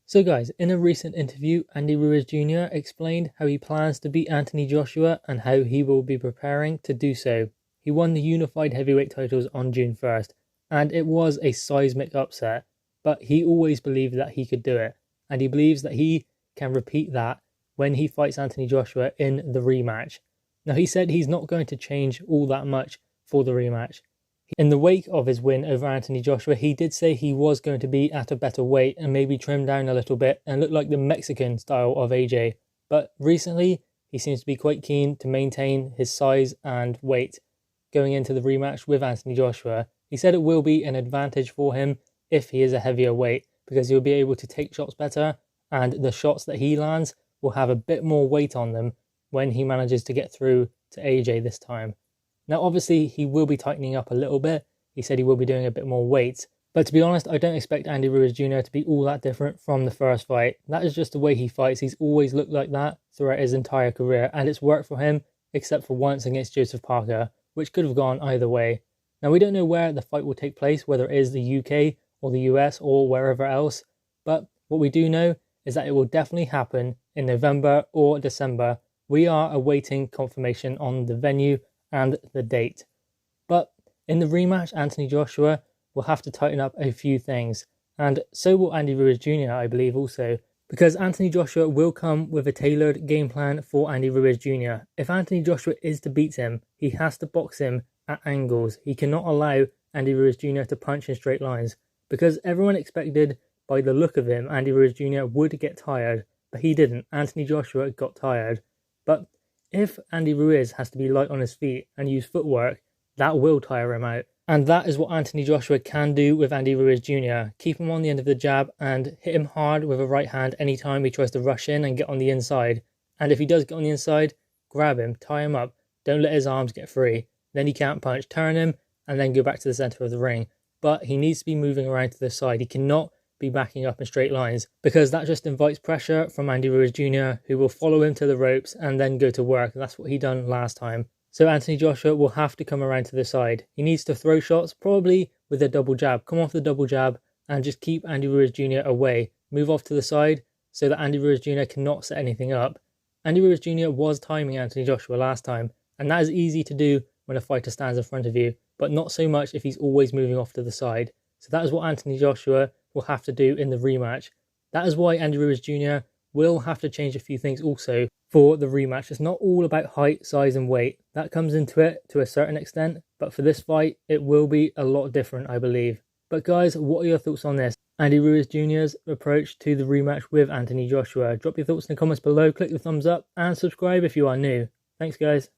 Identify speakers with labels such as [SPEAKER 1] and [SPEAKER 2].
[SPEAKER 1] So guys, in a recent interview, Andy Ruiz Jr. explained how he plans to beat Anthony Joshua and how he will be preparing to do so. He won the unified heavyweight titles on June 1st, and it was a seismic upset, but he always believed that he could do it, and he believes that he can repeat that when he fights Anthony Joshua in the rematch. Now he said he's not going to change all that much for the rematch. In the wake of his win over Anthony Joshua, he did say he was going to be at a better weight and maybe trim down a little bit and look like the Mexican style of AJ. But recently, he seems to be quite keen to maintain his size and weight going into the rematch with Anthony Joshua. He said it will be an advantage for him if he is a heavier weight because he'll be able to take shots better, and the shots that he lands will have a bit more weight on them when he manages to get through to AJ this time. Now, obviously, he will be tightening up a little bit. He said he will be doing a bit more weight. But to be honest, I don't expect Andy Ruiz Jr. to be all that different from the first fight. That is just the way he fights. He's always looked like that throughout his entire career, and it's worked for him, except for once against Joseph Parker, which could have gone either way. Now, we don't know where the fight will take place, whether it is the UK or the US or wherever else, but what we do know is that it will definitely happen in November or December. We are awaiting confirmation on the venue and the date. But in the rematch, Anthony Joshua will have to tighten up a few things, and so will Andy Ruiz Jr., I believe also, because Anthony Joshua will come with a tailored game plan for Andy Ruiz Jr. If Anthony Joshua is to beat him, he has to box him at angles. He cannot allow Andy Ruiz Jr. to punch in straight lines, because everyone expected, by the look of him, Andy Ruiz Jr. would get tired, but he didn't. Anthony Joshua got tired. But if Andy Ruiz has to be light on his feet and use footwork, that will tire him out. And that is what Anthony Joshua can do with Andy Ruiz Jr. Keep him on the end of the jab and hit him hard with a right hand anytime he tries to rush in and get on the inside. And if he does get on the inside, grab him, tie him up, don't let his arms get free. Then he can't punch, turn him, and then go back to the centre of the ring. But he needs to be moving around to the side. He cannot be backing up in straight lines, because that just invites pressure from Andy Ruiz Jr., who will follow him to the ropes and then go to work. And that's what he done last time. So Anthony Joshua will have to come around to the side. He needs to throw shots, probably with a double jab. Come off the double jab and just keep Andy Ruiz Jr. away. Move off to the side so that Andy Ruiz Jr. cannot set anything up. Andy Ruiz Jr. was timing Anthony Joshua last time, and that is easy to do when a fighter stands in front of you, but not so much if he's always moving off to the side. So that is what Anthony Joshua will have to do in the rematch. That is why Andy Ruiz Jr. will have to change a few things also for the rematch. It's not all about height, size and weight. That comes into it to a certain extent, but for this fight, it will be a lot different, I believe. But guys, what are your thoughts on this? Andy Ruiz Jr.'s approach to the rematch with Anthony Joshua. Drop your thoughts in the comments below, click the thumbs up and subscribe if you are new. Thanks guys.